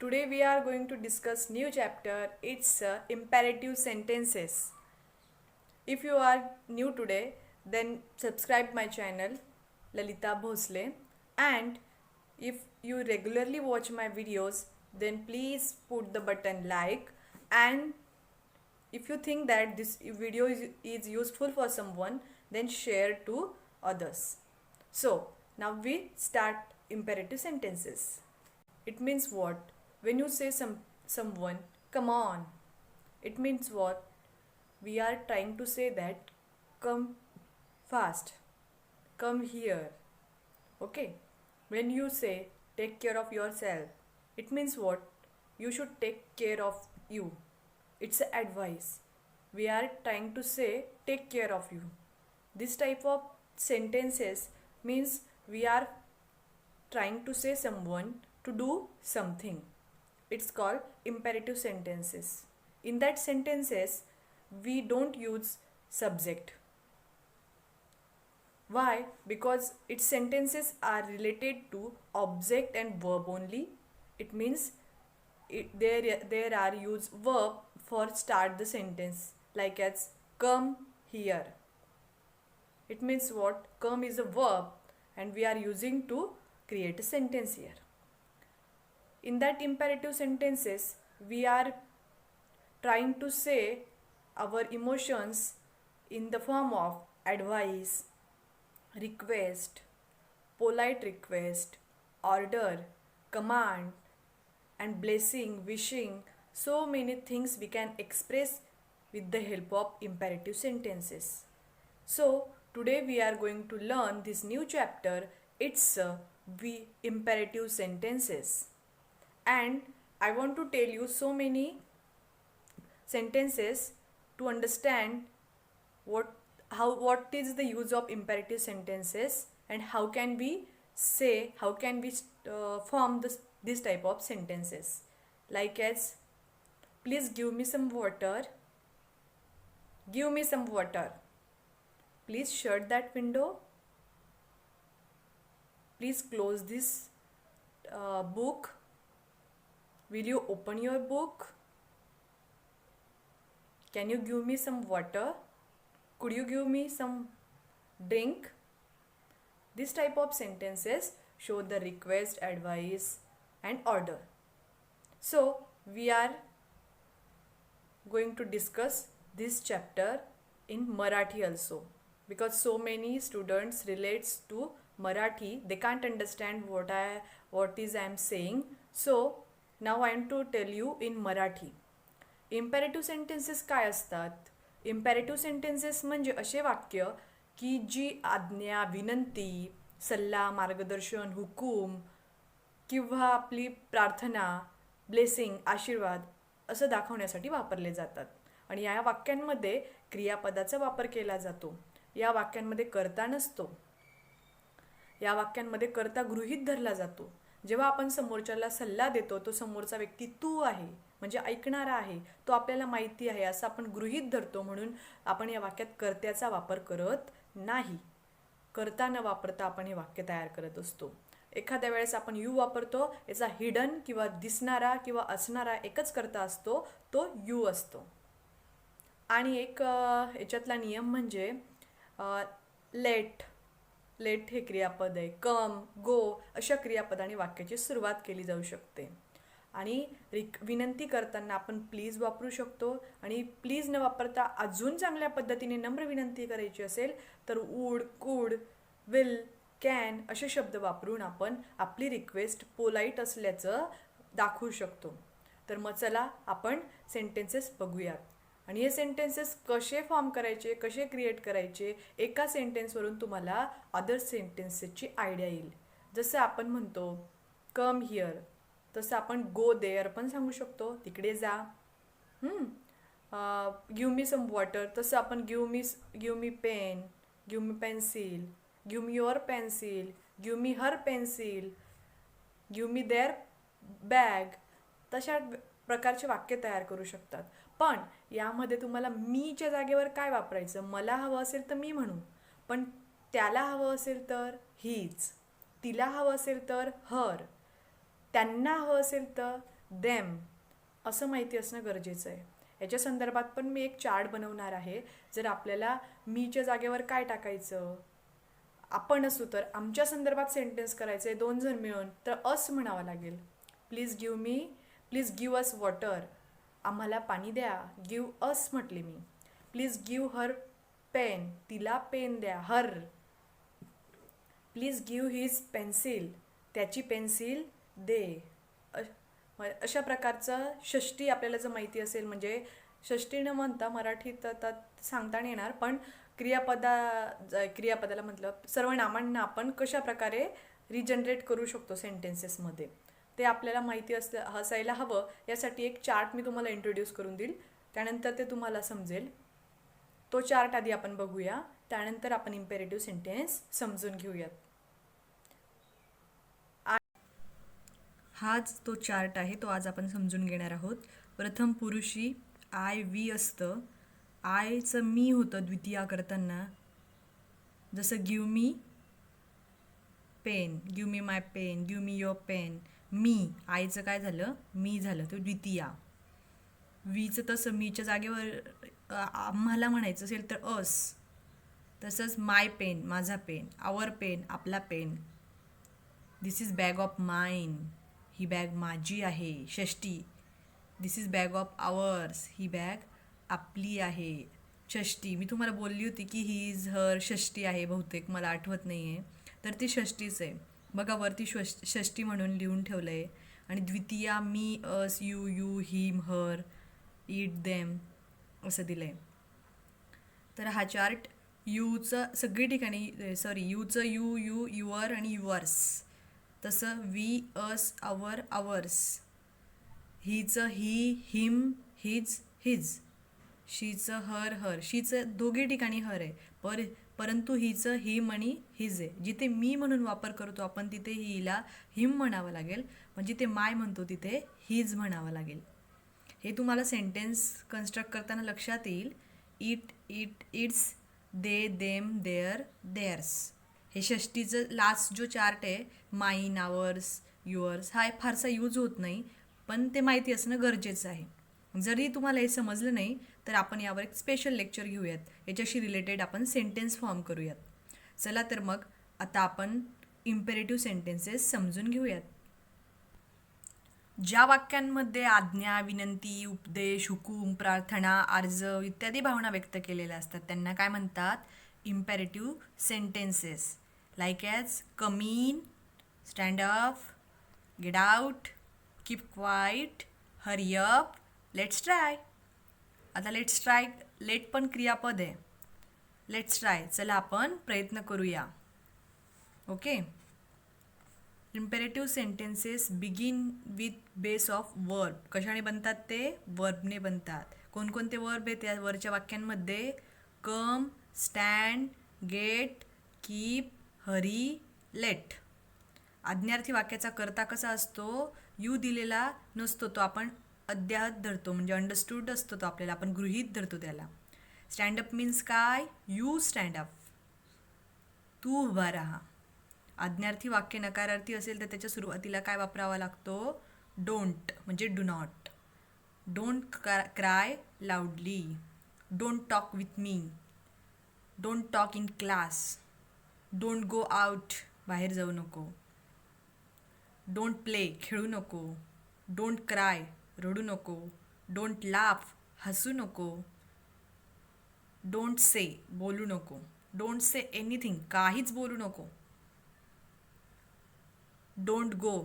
Today we are going to discuss new chapter. It's imperative sentences. If you are new today, then subscribe my channel Lalita Bhosle, and if you regularly watch my videos, then please put the button like, and if you think that this video is useful for someone, then share to others. So now we start imperative sentences. It means what? When you say someone, come on, it means what? We are trying to say that come fast, come here. Okay? When you say take care of yourself, it means what? You should take care of you. It's an advice. We are trying to say take care of you. This type of sentences means we are trying to say someone to do something. It's called imperative sentences. In that sentences, we don't use subject. Why? Because its sentences are related to object and verb only. It means there are used verb for start the sentence, like as come here. It means what? Come is a verb and we are using to create a sentence here. In that imperative sentences, we are trying to say our emotions in the form of advice, request, polite request, order, command, and blessing, wishing. So many things we can express with the help of imperative sentences. So today we are going to learn this new chapter. It's imperative sentences, and I want to tell you so many sentences to understand what is the use of imperative sentences and how can we form this type of sentences, like as please give me some water, give me some water, please shut that window, please close this book, will you open your book, can you give me some water, could you give me some drink. This type of sentences show the request, advice, and order. So we are going to discuss this chapter in Marathi also, because so many students relates to Marathi, they can't understand what I am saying. So now I am to tell you in Marathi. Imperative sentences काय असतात? Imperative sentences म्हणजे असे वाक्य की जी आज्ञा, विनंती, सल्ला, मार्गदर्शन, हुकूम किंवा आपली प्रार्थना, ब्लेसिंग, आशीर्वाद असं दाखवण्यासाठी वापरले जातात. आणि या वाक्यांमध्ये क्रियापदाचा वापर केला जातो. या वाक्यांमध्ये कर्ता नसतो. या वाक्यांमध्ये कर्ता गृहीत धरला जातो. जेव्हा आपण समोरच्याला सल्ला देतो, तो समोरचा व्यक्ती तू आहे, म्हणजे ऐकणारा आहे, तो आपल्याला माहिती आहे असं आपण गृहीत धरतो. म्हणून आपण या वाक्यात कर्त्याचा वापर करत नाही. कर्ता न वापरता आपण हे वाक्य तयार करत असतो. एखाद्या वेळेस आपण यू वापरतो. याचा हिडन किंवा दिसणारा किंवा असणारा एकच कर्ता असतो, तो यू असतो. आणि एक याच्यातला नियम म्हणजे लेट हे क्रियापद आहे. कम, गो अशा क्रियापदाने वाक्याची सुरुवात केली जाऊ शकते. आणि विनंती करताना आपण प्लीज वापरू शकतो. आणि प्लीज न वापरता अजून चांगल्या पद्धतीने नम्र विनंती करायची असेल तर वूड, कुड, विल, कॅन असे शब्द वापरून आपण आपली रिक्वेस्ट पोलाईट असल्याचं दाखवू शकतो. तर मग चला आपण सेंटेन्सेस बघूयात. आणि हे सेंटेन्सेस कसे फॉर्म करायचे, कसे क्रिएट करायचे, एका सेंटेन्सवरून तुम्हाला अदर सेंटेन्सेसची आयडिया येईल. जसं आपण म्हणतो कम हिअर, तसं आपण गो देअर पण सांगू शकतो, तिकडे जा. गिव मी सम वॉटर, तसं आपण give me pen, give me pencil, give me your pencil, give me her pencil, give me their bag. तशा प्रकारचे वाक्य तयार करू शकतात. पण यामध्ये तुम्हाला मीच्या जागेवर काय वापरायचं? मला हवं असेल तर मी म्हणू, पण त्याला हवं असेल तर हीच, तिला हवं असेल तर हर, त्यांना हवं असेल तर देम असं माहिती असणं गरजेचं आहे. याच्या संदर्भात पण मी एक चार्ट बनवणार आहे. जर आपल्याला मीच्या जागेवर काय टाकायचं, आपण असू तर आमच्या संदर्भात सेंटेन्स करायचं आहे 2 जण मिळून, तर अस म्हणावं लागेल. Please give me, please give us water. आम्हाला पाणी द्या. गिव्ह अस म्हटले मी. Please give her pen. तिला पेन द्या. Her. Please give his pencil. त्याची पेन्सिल दे. अशा प्रकारचं षष्टी आपल्याला जर माहिती असेल, म्हणजे षष्टी न म्हणता मराठीत आता सांगता नाही येणार, पण क्रियापदाला म्हटलं सर्वनामांना आपण कशा प्रकारे रिजनरेट करू शकतो सेंटेन्सेसमध्ये, ते आपल्याला माहिती असायला हवं. यासाठी एक चार्ट मी तुम्हाला इंट्रोड्यूस करून देईल, त्यानंतर ते तुम्हाला समजेल. तो चार्ट आधी आपण बघूया, त्यानंतर आपण इम्पेरेटिव्ह सेंटेन्स समजून घेऊयात. हाच तो चार्ट आहे, तो आज आपण समजून घेणार आहोत. प्रथम पुरुषी आय वी असतं. आयचं मी होतं द्वितीया करताना, जसं give me pen, give me my pen, give me your pen. मी, आईचं काय झालं, मी झालं, तो द्वितीया. वीचं तसं मीच्या जागेवर आम्हाला म्हणायचं असेल तर अस. तसंच माय पेन, माझा पेन, आवर पेन, आपला pen. This is bag of mine, ही बॅग माझी आहे, षष्टी. This is bag of ours, ही बॅग आपली आहे, षष्टी. मी तुम्हाला बोलली होती की ही इज हर षष्टी आहे, बहुतेक मला आठवत नाही आहे, तर ती षष्टीच आहे. बघा वरती षष्टी म्हणून लिहून ठेवलं आहे. आणि द्वितीया me, us, you, you, him, her, it, them असं दिलं आहे. तर हा चार्ट यूचं सगळी ठिकाणी, यूचं यू, यू, युअर आणि युअर्स. तसं वी, अस, आवर, आवर्स. हीचं ही, हिम, हिज, हिज. शीचं हर, हर. शीचं दोघी ठिकाणी हर आहे, परंतु हिचं हिम आणि हिज आहे. जिथे मी म्हणून वापर करतो आपण तिथे हिला हिम म्हणावं लागेल, पण जिथे माय म्हणतो तिथे हिज म्हणावं लागेल. हे तुम्हाला सेंटेन्स कन्स्ट्रक्ट करताना लक्षात येईल. It, it's, they, them, their, theirs. हे षष्टीचं लास्ट जो चार्ट आहे, माइन, आवर्स, युअर्स, हा फारसा यूज होत नाही, पण ते माहिती असणं गरजेचं आहे. जरी तुम्हाला हे समजलं नाही तर आपण यावर एक स्पेशल लेक्चर घेऊयात, याच्याशी रिलेटेड आपण सेंटेन्स फॉर्म करूयात. चला तर मग आता आपण इम्पेरेटिव्ह सेंटेन्सेस समजून घेऊयात. ज्या वाक्यांमध्ये आज्ञा, विनंती, उपदेश, हुकूम, प्रार्थना, अर्ज इत्यादी भावना व्यक्त केलेल्या असतात त्यांना काय म्हणतात, imperative sentences. Like as come in, stand up, get out, keep quiet, hurry up, let's try. आता लेट्स ट्राय, लेट पण क्रियापद आहे. लेट्स ट्राय, चला आपण प्रयत्न करूया. Okay. Imperative sentences begin with base of verb. कशाने बनतात ते, वर्बने बनतात. कोणकोणते वर्ब आहेत या वरच्या वाक्यांमध्ये, come, stand, get, keep, hurry, let. आज्ञार्थी वाक्याचा कर्ता कसा असतो, यू दिलेला नसतो, तो आपण अध्याहत धरतो, म्हणजे अंडरस्टूड असतो तो आपल्याला, आपण गृहीत धरतो त्याला. स्टँडअप मीन्स काय, यू स्टँड अप, तू उभा राहा. आज्ञार्थी वाक्य नकारार्थी असेल तर त्याच्या सुरुवातीला काय वापरावा लागतो, डोंट, म्हणजे do not. Don't cry लाऊडली, don't talk with me, don't talk in class, don't go out, बाहेर जाऊ नको, डोंट प्ले, खेळू नको, डोंट क्राय, रडू नको, डोंट लाफ, हसू नको, डोंट से, बोलू नको, डोंट से एनिथिंग, काहीच बोलू नको, डोंट गो,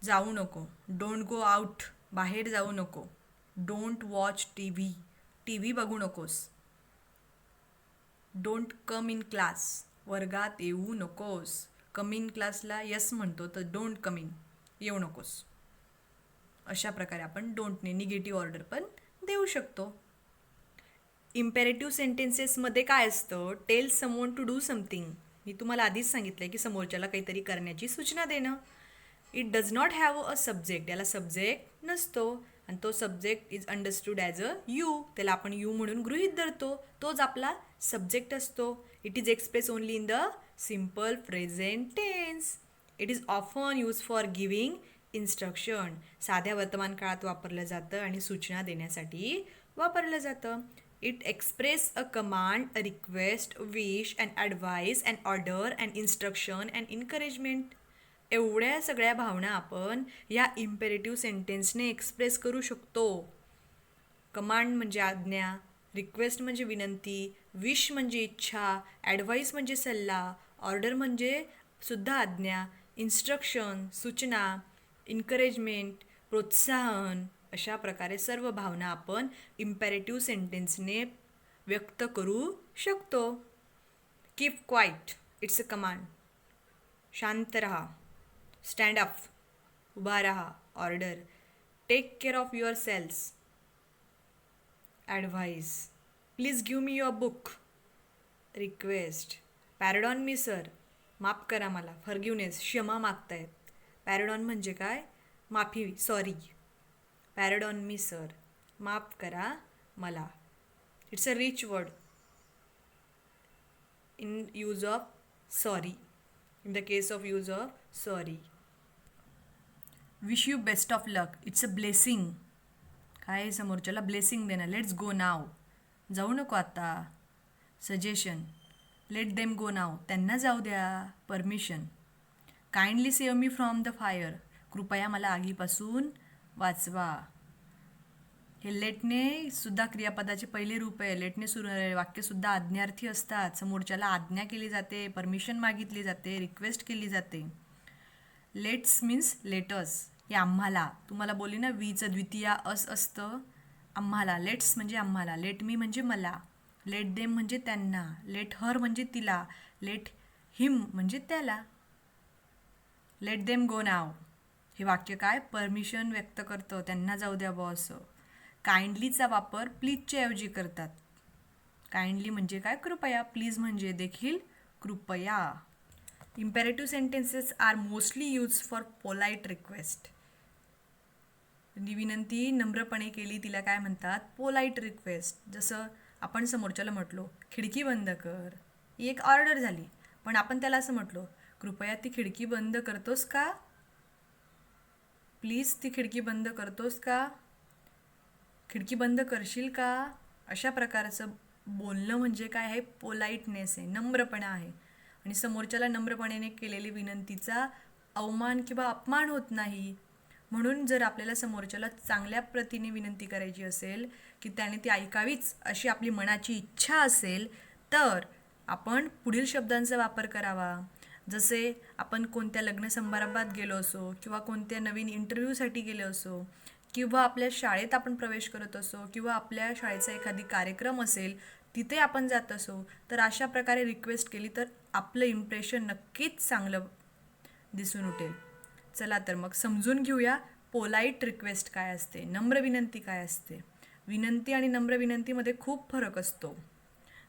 जाऊ नको, डोंट गो आउट, बाहेर जाऊ नको, डोंट वॉच टी व्ही बघू नकोस, डोंट कम इन क्लास, वर्गात येऊ नकोस. कम इन क्लासला यस म्हणतो, तर डोंट कम इन, येऊ नकोस. अशा प्रकारे आपण डोंटने निगेटिव्ह ऑर्डर पण देऊ शकतो. इम्पेरेटिव्ह सेंटेन्सेसमध्ये काय असतं, tell someone to do something. मी तुम्हाला आधीच सांगितलं की समोरच्याला काहीतरी करण्याची सूचना देणं. It does not have a subject, याला सब्जेक्ट नसतो, आणि तो subject is understood as a you, त्याला आपण यू म्हणून गृहीत धरतो, तोच आपला सब्जेक्ट असतो. It is express only in the simple present tense. It is often use for giving instruction साध्या वर्तमान काळात वापरलं जातं आणि सूचना देण्यासाठी वापरलं जातं. It express a command, a request, a wish, and advice, and order, and instruction, and encouragement. एवढ्या सगळ्या भावना आपण या इम्पेरेटिव्ह सेंटेन्सने एक्सप्रेस करू शकतो. कमांड म्हणजे आज्ञा, रिक्वेस्ट म्हणजे विनंती, विश म्हणजे इच्छा, ॲडवाईस म्हणजे सल्ला, ऑर्डर म्हणजे सुद्धा आज्ञा, इन्स्ट्रक्शन सूचना, इन्करेजमेंट प्रोत्साहन. अशा प्रकारे सर्व भावना आपण इम्पेरेटिव्ह सेंटेन्सने व्यक्त करू शकतो. Keep quiet, it's a command. शांत रहा, स्टँड अप, उभा रहा, order. Take care of yourselves, advice. Please give me your book, request. Pardon me sir, माफ करा मला, फॉरगिव्हनेस, क्षमा मागतायत. पॅरडॉन म्हणजे काय? माफी, सॉरी. पॅरडॉन मी सर, माफ करा मला. It's a rich word in use of sorry, in the case of use of sorry. Wish you best of luck, it's a blessing. काय समोरच्याला ब्लेसिंग देणं. लेट्स गो नाव, जाऊ नको आता. सजेशन, लेट देम गो नाव, त्यांना जाऊ द्या. Permission. Kindly save me from the fire, कृपया मला आगीपासून वाचवा. हे लेटने सुद्धा क्रियापदाचे पहिले रूप आहे. लेटने सुरू वाक्यसुद्धा आज्ञार्थी असतात. समोरच्याला आज्ञा केली जाते, परमिशन मागितली जाते, रिक्वेस्ट केली जाते. लेट्स मीन्स लेटस, हे आम्हाला. तुम्हाला बोलली ना वीचं द्वितीया अस असतं. आम्हाला, लेट्स म्हणजे आम्हाला, लेट मी म्हणजे मला, लेट देम म्हणजे त्यांना, लेट हर म्हणजे तिला, लेट हिम म्हणजे त्याला. लेट देम गो नाव, हे वाक्य काय परमिशन व्यक्त करतं, त्यांना जाऊ द्या बॉस. काइंडलीचा वापर प्लीजच्या ऐवजी करतात. काइंडली म्हणजे काय? कृपया. प्लीज म्हणजे देखील कृपया. Imperative sentences are mostly use for polite request. विनंती नम्रपणे केली तिला काय म्हणतात? Polite request. जसं आपण समोरच्याला म्हटलो खिडकी बंद कर, ही एक ऑर्डर झाली, पण आपण त्याला असं म्हटलो कृपया ती खिडकी बंद करतोस का? प्लीज ती खिडकी बंद करतोस का? खिडकी बंद करशील का? अशा प्रकारचं बोलणं म्हणजे काय आहे? पोलाईटनेस आहे, नम्रपणा आहे. आणि समोरच्याला नम्रपणेने केलेली विनंतीचा अवमान किंवा अपमान होत नाही. म्हणून जर आपल्याला समोरच्याला चांगल्या प्रतीने विनंती करायची असेल की त्याने ती ऐकावीच अशी आपली मनाची इच्छा असेल तर आपण पुढील शब्दांचा वापर करावा. जसे आपण कोणत्या लग्न समारंभात गेलो असो किंवा कोणत्या नवीन इंटरव्ह्यूसाठी गेलो असो किंवा आपल्या शाळेत आपण प्रवेश करत असो किंवा आपल्या शाळेचा एखादी कार्यक्रम असेल तिथे आपण जात असो तर अशा प्रकारे रिक्वेस्ट केली तर आपलं इम्प्रेशन नक्कीच चांगलं दिसून उठेल. चला तर मग समजून घेऊया पोलाईट रिक्वेस्ट काय असते, नम्र विनंती काय असते. विनंती आणि नम्र विनंतीमध्ये खूप फरक असतो.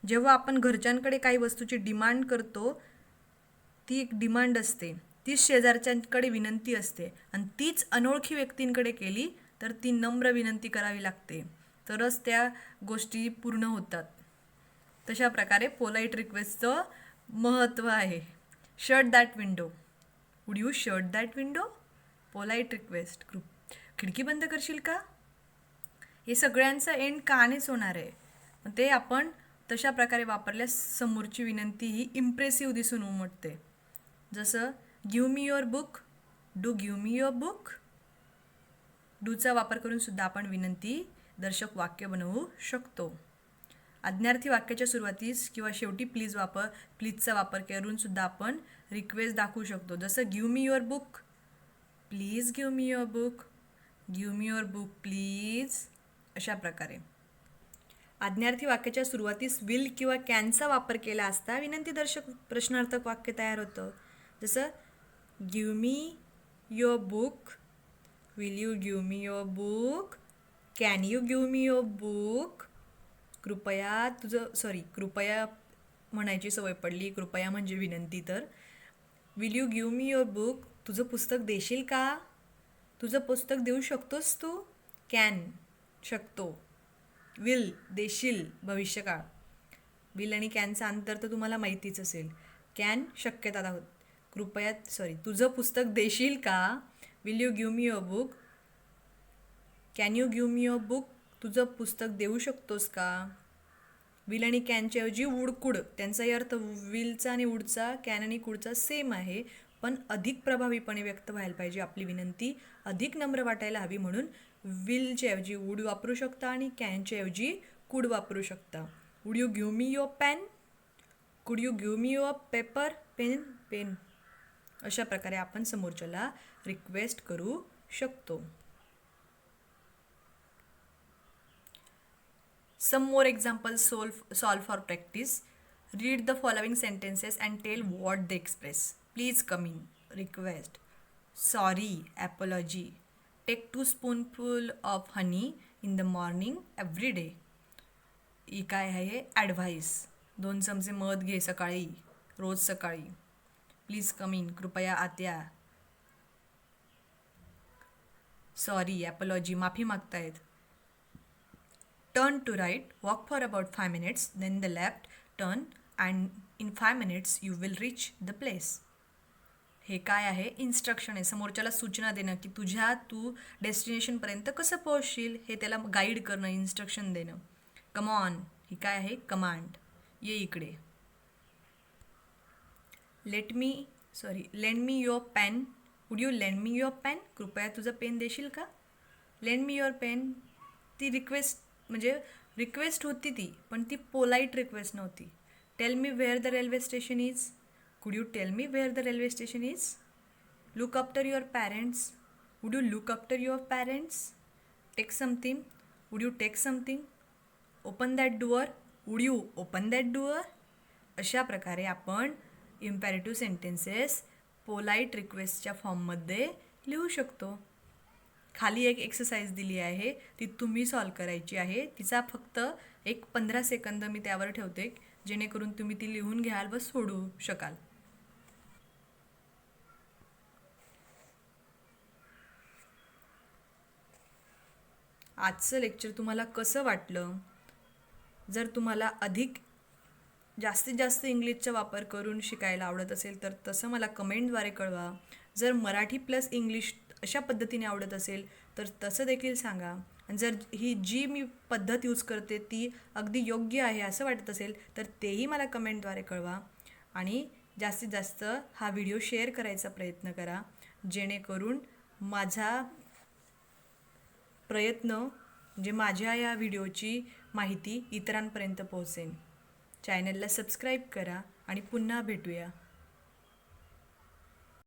जेव्हा आपण घरच्यांकडे काही वस्तूची डिमांड करतो ती एक डिमांड असते, तीच शेजारच्यांकडे विनंती असते आणि तीच अनोळखी व्यक्तींकडे केली तर ती नम्र विनंती करावी लागते, तरच त्या गोष्टी पूर्ण होतात. तशा प्रकारे पोलाईट रिक्वेस्टचं महत्त्व आहे. Shut that window, would you shut that window? Polite request, खिडकी बंद करशील का? हे सगळ्यांचं एंड कानेच होणार आहे. ते आपण तशा प्रकारे वापरल्यास समोरची विनंती ही इम्प्रेसिव्ह दिसून उमटते. जसं give me your book, do give me your book. डूचा वापर करून सुद्धा आपण विनंती दर्शक वाक्य बनवू शकतो. आज्ञार्थी वाक्याच्या सुरुवातीस किंवा शेवटी प्लीजचा वापर करून सुद्धा आपण रिक्वेस्ट दाखवू शकतो. जसं give me your book, please give me your book, give me your book please. अशा प्रकारे आज्ञार्थी वाक्याच्या सुरुवातीस विल किंवा कॅनचा वापर केला असता विनंतीदर्शक प्रश्नार्थक वाक्य तयार होतं. जसं give me your book, will you give me your book, can you give me your book. कृपया म्हणायची सवय पडली, कृपया म्हणजे विनंती. तर will you give me your book, तुझं पुस्तक देशील का? तुझं पुस्तक देऊ शकतोस तू? कॅन शकतो, विल देशील भविष्यकाळ. विल आणि कॅनचं अंतर तर तुम्हाला माहितीच असेल. कॅन शक्यता दाखवत, तुझं पुस्तक देशील का? Will you give me your book? Can you give me your book? तुझं पुस्तक देऊ शकतोस का? विल आणि कॅनच्या ऐवजी वुड कुड, त्यांचाही अर्थ विलचा आणि वुडचा, कॅन आणि कुडचा सेम आहे, पण अधिक प्रभावीपणे व्यक्त व्हायला पाहिजे आपली विनंती, अधिक नम्र वाटायला हवी, म्हणून विलच्या ऐवजी वुड वापरू शकता आणि कॅनच्या ऐवजी कुड वापरू शकता. Would you give me your pen? Could you give me your paper? Pen. अशा प्रकारे आपण समोरच्याला रिक्वेस्ट करू शकतो. Some more examples solve for practice. Read the following sentences and tell what they express. Please come in. Request. Sorry. Apology. Take 2 spoonful of honey in the morning every day. ही काय आहे? Advice. 2 चमचे मध घे सकाळी, रोज सकाळी. Please come in. कृपया आत या. सॉरी. ॲपॉलॉजी. माफी मागतायत. Turn to right, walk for about 5 minutes, then the left, turn, and in 5 minutes you will reach the place. हे काय आहे? इन्स्ट्रक्शन आहे. समोरच्याला सूचना देणं की तू डेस्टिनेशनपर्यंत कसं पोहोचशील हे त्याला गाईड करणं, इन्स्ट्रक्शन देणं. Come on. ही काय आहे? कमांड. ये इकडे. Lend me your pen. Would you lend me your pen? कृपया तुझं पेन देशील का? Lend me your pen. ती रिक्वेस्ट होती ती, पण ती पोलाईट रिक्वेस्ट नव्हती. Tell me where the railway station is. Could you tell me where the railway station is? Look after your parents. Would you look after your parents? Take something. Would you take something? Open that door. Would you open that doer? अशा प्रकारे आपण इम्पॅरेटिव्ह sentences polite रिक्वेस्टच्या फॉर्ममध्ये लिहू शकतो. खाली एक exercise दिली आहे, ती तुम्ही सॉल्व करायची आहे. तिचा फक्त 15 सेकंद मी त्यावर ठेवते, जेणेकरून तुम्ही ती लिहून घ्याल व सोडवू शकाल. आजचं लेक्चर तुम्हाला कसं वाटलं? जर तुम्हाला जास्तीत जास्त इंग्लिशचा वापर करून शिकायला आवडत असेल तर तसं मला कमेंटद्वारे कळवा. जर मराठी प्लस इंग्लिश अशा पद्धतीने आवडत असेल तर तसं देखील सांगा. आणि जर जी मी पद्धत यूज करते ती अगदी योग्य आहे असं वाटत असेल तर तेही मला कमेंटद्वारे कळवा. आणि जास्तीत जास्त हा व्हिडिओ शेअर करायचा प्रयत्न करा, जेणेकरून माझा प्रयत्न म्हणजे माझ्या या व्हिडिओची माहिती इतरांपर्यंत पोहोचेल. चॅनलला सबस्क्राईब करा आणि पुन्हा भेटूया.